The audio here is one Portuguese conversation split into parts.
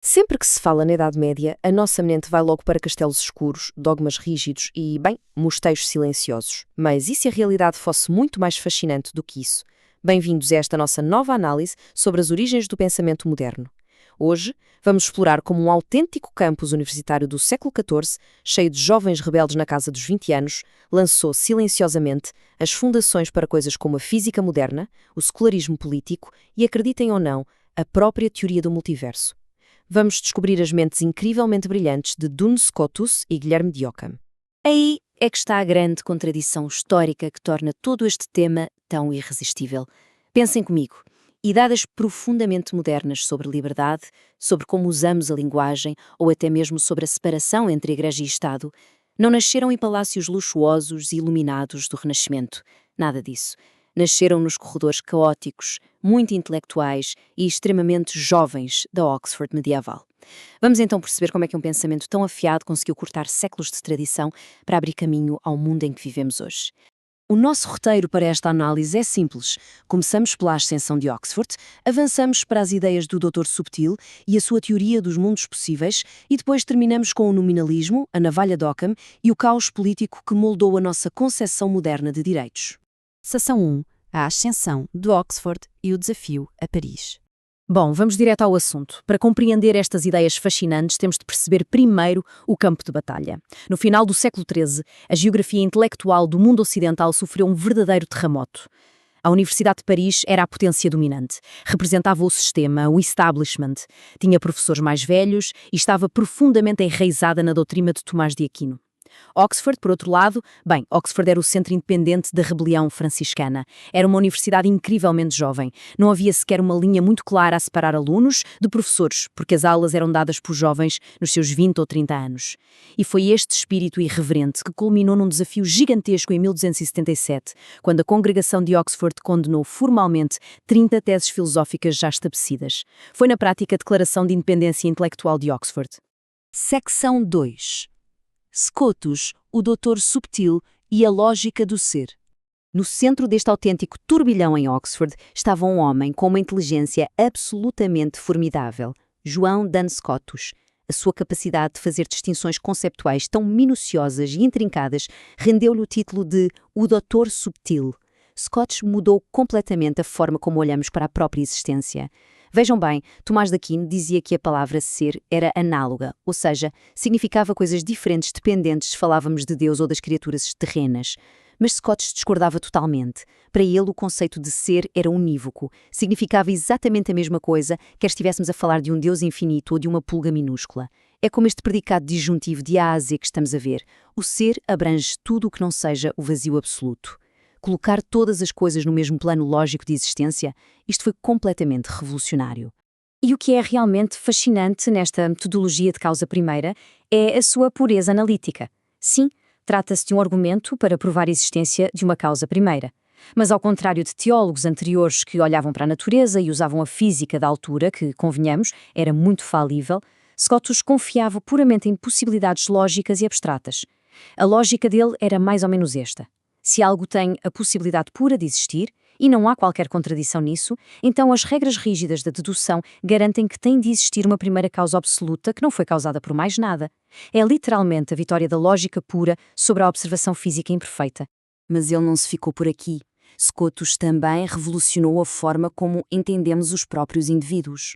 Sempre que se fala na Idade Média, a nossa mente vai logo para castelos escuros, dogmas rígidos e, bem, mosteiros silenciosos. Mas e se a realidade fosse muito mais fascinante do que isso? Bem-vindos a esta nossa nova análise sobre as origens do pensamento moderno. Hoje, vamos explorar como um autêntico campus universitário do século XIV, cheio de jovens rebeldes na casa dos 20 anos, lançou silenciosamente as fundações para coisas como a física moderna, o secularismo político e, acreditem ou não, a própria teoria do multiverso. Vamos descobrir as mentes incrivelmente brilhantes de Duns Scotus e Guilherme de Ockham. Aí é que está a grande contradição histórica que torna todo este tema tão irresistível. Pensem comigo. Ideias profundamente modernas sobre liberdade, sobre como usamos a linguagem ou até mesmo sobre a separação entre Igreja e Estado, não nasceram em palácios luxuosos e iluminados do Renascimento. Nada disso. Nasceram nos corredores caóticos, muito intelectuais e extremamente jovens da Oxford medieval. Vamos então perceber como é que um pensamento tão afiado conseguiu cortar séculos de tradição para abrir caminho ao mundo em que vivemos hoje. O nosso roteiro para esta análise é simples. Começamos pela Ascensão de Oxford, avançamos para as ideias do Dr. Subtil e a sua teoria dos mundos possíveis e depois terminamos com o nominalismo, a navalha de Ockham e o caos político que moldou a nossa concepção moderna de direitos. Seção 1. A Ascensão de Oxford e o desafio a Paris. Bom, vamos direto ao assunto. Para compreender estas ideias fascinantes, temos de perceber primeiro o campo de batalha. No final do século XIII, a geografia intelectual do mundo ocidental sofreu um verdadeiro terremoto. A Universidade de Paris era a potência dominante. Representava o sistema, o establishment. Tinha professores mais velhos e estava profundamente enraizada na doutrina de Tomás de Aquino. Oxford, por outro lado, Oxford era o centro independente da rebelião franciscana. Era uma universidade incrivelmente jovem. Não havia sequer uma linha muito clara a separar alunos de professores, porque as aulas eram dadas por jovens nos seus 20 ou 30 anos. E foi este espírito irreverente que culminou num desafio gigantesco em 1277, quando a congregação de Oxford condenou formalmente 30 teses filosóficas já estabelecidas. Foi na prática a Declaração de Independência Intelectual de Oxford. Secção 2. Scotus, o Doutor Subtil e a lógica do ser. No centro deste autêntico turbilhão em Oxford estava um homem com uma inteligência absolutamente formidável, João Duns Scotus. A sua capacidade de fazer distinções conceptuais tão minuciosas e intrincadas rendeu-lhe o título de o Doutor Subtil. Scotus mudou completamente a forma como olhamos para a própria existência. Vejam bem, Tomás de Aquino dizia que a palavra ser era análoga, ou seja, significava coisas diferentes dependentes se falávamos de Deus ou das criaturas terrenas. Mas Scotus discordava totalmente. Para ele, o conceito de ser era unívoco, significava exatamente a mesma coisa, quer estivéssemos a falar de um Deus infinito ou de uma pulga minúscula. É como este predicado disjuntivo de A a Z que estamos a ver. O ser abrange tudo o que não seja o vazio absoluto. Colocar todas as coisas no mesmo plano lógico de existência, isto foi completamente revolucionário. E o que é realmente fascinante nesta metodologia de causa primeira é a sua pureza analítica. Sim, trata-se de um argumento para provar a existência de uma causa primeira. Mas ao contrário de teólogos anteriores que olhavam para a natureza e usavam a física da altura, que, convenhamos, era muito falível, Scotus confiava puramente em possibilidades lógicas e abstratas. A lógica dele era mais ou menos esta. Se algo tem a possibilidade pura de existir, e não há qualquer contradição nisso, então as regras rígidas da dedução garantem que tem de existir uma primeira causa absoluta que não foi causada por mais nada. É literalmente a vitória da lógica pura sobre a observação física imperfeita. Mas ele não se ficou por aqui. Scotus também revolucionou a forma como entendemos os próprios indivíduos.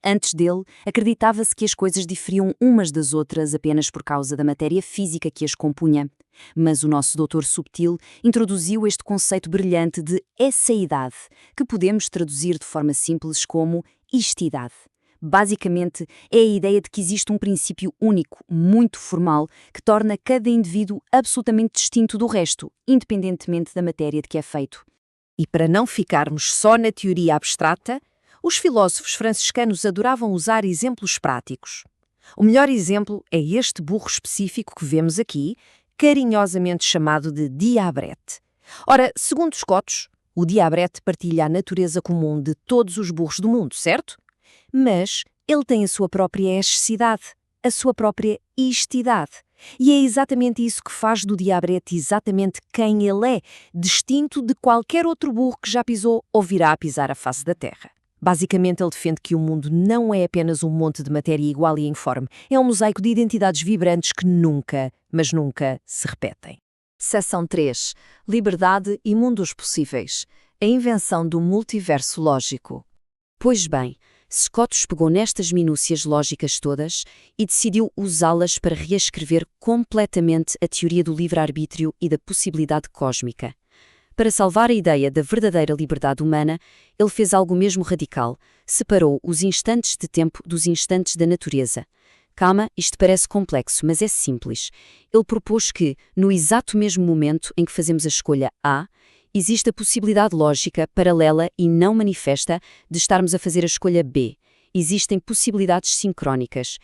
Antes dele, acreditava-se que as coisas diferiam umas das outras apenas por causa da matéria física que as compunha. Mas o nosso Doutor Subtil introduziu este conceito brilhante de esseidade, que podemos traduzir de forma simples como istidade. Basicamente, é a ideia de que existe um princípio único, muito formal, que torna cada indivíduo absolutamente distinto do resto, independentemente da matéria de que é feito. E para não ficarmos só na teoria abstrata, os filósofos franciscanos adoravam usar exemplos práticos. O melhor exemplo é este burro específico que vemos aqui, carinhosamente chamado de diabrete. Ora, segundo Scotus, o diabrete partilha a natureza comum de todos os burros do mundo, certo? Mas ele tem a sua própria escidade, a sua própria istidade. E é exatamente isso que faz do diabrete exatamente quem ele é, distinto de qualquer outro burro que já pisou ou virá a pisar a face da terra. Basicamente, ele defende que o mundo não é apenas um monte de matéria igual e informe, é um mosaico de identidades vibrantes que nunca, mas nunca, se repetem. Seção 3. Liberdade e mundos possíveis. A invenção do multiverso lógico. Pois bem, Scotus pegou nestas minúcias lógicas todas e decidiu usá-las para reescrever completamente a teoria do livre-arbítrio e da possibilidade cósmica. Para salvar a ideia da verdadeira liberdade humana, ele fez algo mesmo radical. Separou os instantes de tempo dos instantes da natureza. Calma, isto parece complexo, mas é simples. Ele propôs que, no exato mesmo momento em que fazemos a escolha A, existe a possibilidade lógica, paralela e não manifesta de estarmos a fazer a escolha B. Existem possibilidades sincrónicas.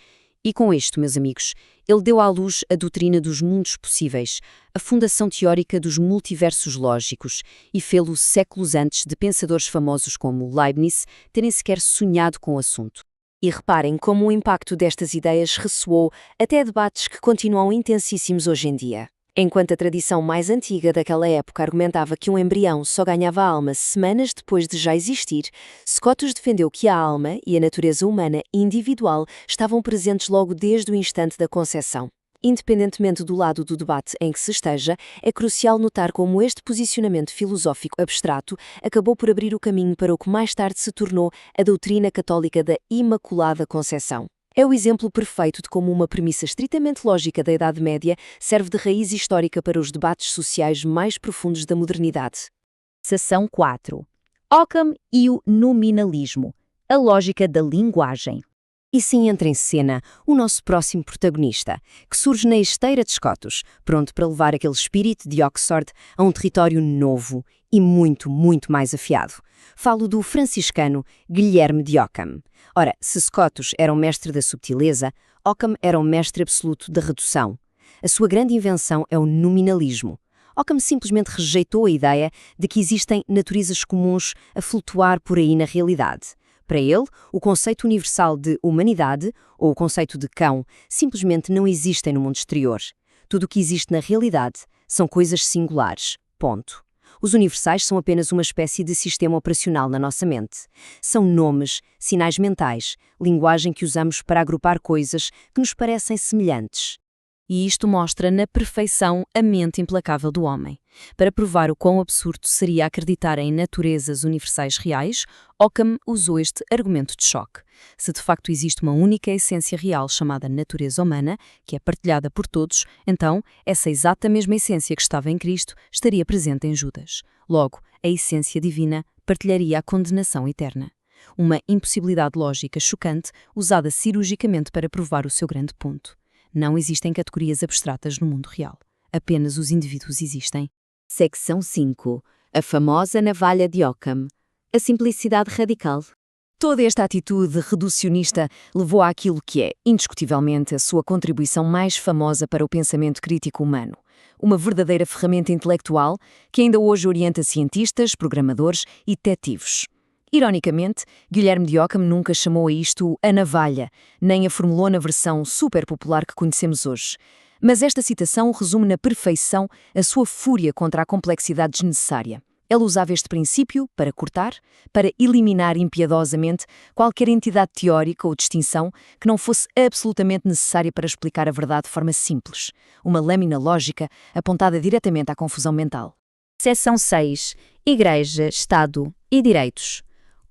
E com isto, meus amigos, ele deu à luz a doutrina dos mundos possíveis, a fundação teórica dos multiversos lógicos, e fê-lo séculos antes de pensadores famosos como Leibniz terem sequer sonhado com o assunto. E reparem como o impacto destas ideias ressoou até debates que continuam intensíssimos hoje em dia. Enquanto a tradição mais antiga daquela época argumentava que um embrião só ganhava alma semanas depois de já existir, Scotus defendeu que a alma e a natureza humana individual estavam presentes logo desde o instante da concepção. Independentemente do lado do debate em que se esteja, é crucial notar como este posicionamento filosófico abstrato acabou por abrir o caminho para o que mais tarde se tornou a doutrina católica da Imaculada Concepção. É o exemplo perfeito de como uma premissa estritamente lógica da Idade Média serve de raiz histórica para os debates sociais mais profundos da modernidade. Seção 4. Occam e o nominalismo. A lógica da linguagem. E sim entra em cena o nosso próximo protagonista, que surge na esteira de Scotus, pronto para levar aquele espírito de Oxford a um território novo e muito, muito mais afiado. Falo do franciscano Guilherme de Ockham. Ora, se Scotus era um mestre da subtileza, Ockham era um mestre absoluto da redução. A sua grande invenção é o nominalismo. Ockham simplesmente rejeitou a ideia de que existem naturezas comuns a flutuar por aí na realidade. Para ele, o conceito universal de humanidade, ou o conceito de cão, simplesmente não existem no mundo exterior. Tudo o que existe na realidade são coisas singulares. Ponto. Os universais são apenas uma espécie de sistema operacional na nossa mente. São nomes, sinais mentais, linguagem que usamos para agrupar coisas que nos parecem semelhantes. E isto mostra na perfeição a mente implacável do homem. Para provar o quão absurdo seria acreditar em naturezas universais reais, Occam usou este argumento de choque. Se de facto existe uma única essência real chamada natureza humana, que é partilhada por todos, então essa exata mesma essência que estava em Cristo estaria presente em Judas. Logo, a essência divina partilharia a condenação eterna. Uma impossibilidade lógica chocante usada cirurgicamente para provar o seu grande ponto. Não existem categorias abstratas no mundo real. Apenas os indivíduos existem. Secção 5. A famosa navalha de Occam. A simplicidade radical. Toda esta atitude reducionista levou àquilo que é, indiscutivelmente, a sua contribuição mais famosa para o pensamento crítico humano. Uma verdadeira ferramenta intelectual que ainda hoje orienta cientistas, programadores e detetives. Ironicamente, Guilherme de Occam nunca chamou a isto a navalha, nem a formulou na versão super popular que conhecemos hoje. Mas esta citação resume na perfeição a sua fúria contra a complexidade desnecessária. Ele usava este princípio para cortar, para eliminar impiedosamente qualquer entidade teórica ou distinção que não fosse absolutamente necessária para explicar a verdade de forma simples. Uma lâmina lógica apontada diretamente à confusão mental. Seção 6. Igreja, Estado e Direitos.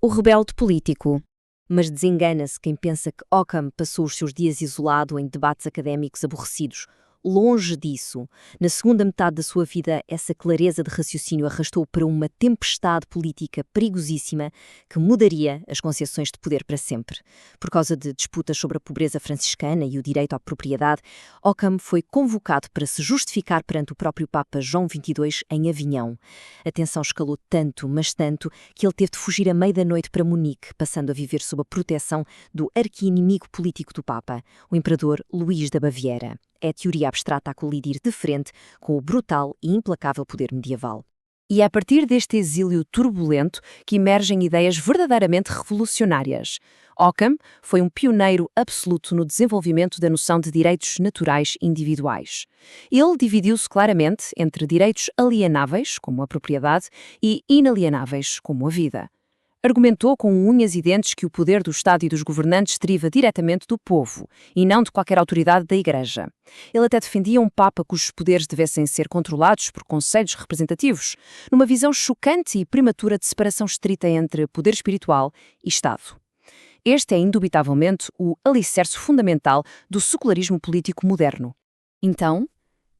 O rebelde político. Mas desengana-se quem pensa que Occam passou os seus dias isolado em debates académicos aborrecidos. Longe disso. Na segunda metade da sua vida, essa clareza de raciocínio arrastou para uma tempestade política perigosíssima que mudaria as concepções de poder para sempre. Por causa de disputas sobre a pobreza franciscana e o direito à propriedade, Occam foi convocado para se justificar perante o próprio Papa João XXII em Avinhão. A tensão escalou tanto, mas tanto, que ele teve de fugir à meia da noite para Munique, passando a viver sob a proteção do arqui-inimigo político do Papa, o imperador Luís da Baviera. É a teoria abstrata a colidir de frente com o brutal e implacável poder medieval. E é a partir deste exílio turbulento que emergem ideias verdadeiramente revolucionárias. Occam foi um pioneiro absoluto no desenvolvimento da noção de direitos naturais individuais. Ele dividiu-se claramente entre direitos alienáveis, como a propriedade, e inalienáveis, como a vida. Argumentou com unhas e dentes que o poder do Estado e dos governantes deriva diretamente do povo, e não de qualquer autoridade da Igreja. Ele até defendia um Papa cujos poderes devessem ser controlados por conselhos representativos, numa visão chocante e prematura de separação estrita entre poder espiritual e Estado. Este é, indubitavelmente, o alicerce fundamental do secularismo político moderno. Então,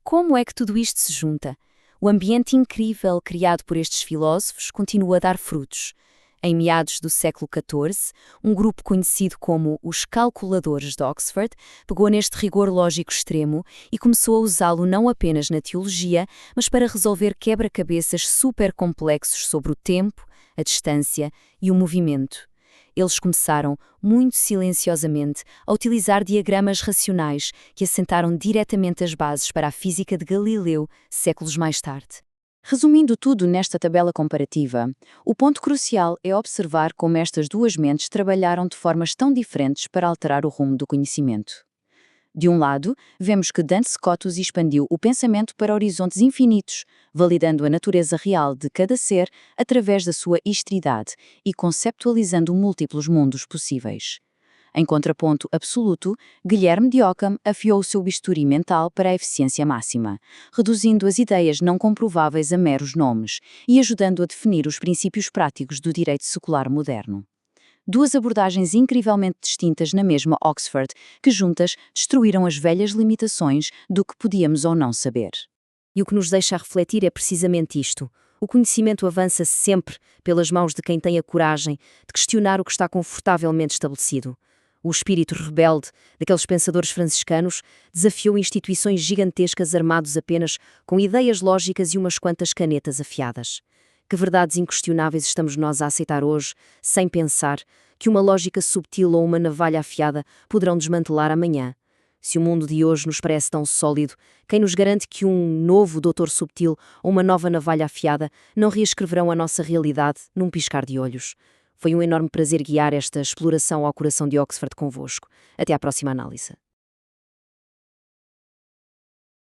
como é que tudo isto se junta? O ambiente incrível criado por estes filósofos continua a dar frutos. Em meados do século XIV, um grupo conhecido como os Calculadores de Oxford pegou neste rigor lógico extremo e começou a usá-lo não apenas na teologia, mas para resolver quebra-cabeças supercomplexos sobre o tempo, a distância e o movimento. Eles começaram, muito silenciosamente, a utilizar diagramas racionais que assentaram diretamente as bases para a física de Galileu, séculos mais tarde. Resumindo tudo nesta tabela comparativa, o ponto crucial é observar como estas duas mentes trabalharam de formas tão diferentes para alterar o rumo do conhecimento. De um lado, vemos que Duns Scotus expandiu o pensamento para horizontes infinitos, validando a natureza real de cada ser através da sua histeridade e conceptualizando múltiplos mundos possíveis. Em contraponto absoluto, Guilherme de Ockham afiou o seu bisturi mental para a eficiência máxima, reduzindo as ideias não comprováveis a meros nomes e ajudando a definir os princípios práticos do direito secular moderno. Duas abordagens incrivelmente distintas na mesma Oxford, que juntas destruíram as velhas limitações do que podíamos ou não saber. E o que nos deixa a refletir é precisamente isto. O conhecimento avança sempre pelas mãos de quem tem a coragem de questionar o que está confortavelmente estabelecido. O espírito rebelde daqueles pensadores franciscanos desafiou instituições gigantescas armados apenas com ideias lógicas e umas quantas canetas afiadas. Que verdades inquestionáveis estamos nós a aceitar hoje, sem pensar que uma lógica subtil ou uma navalha afiada poderão desmantelar amanhã? Se o mundo de hoje nos parece tão sólido, quem nos garante que um novo doutor subtil ou uma nova navalha afiada não reescreverão a nossa realidade num piscar de olhos? Foi um enorme prazer guiar esta exploração ao coração de Oxford convosco. Até à próxima análise.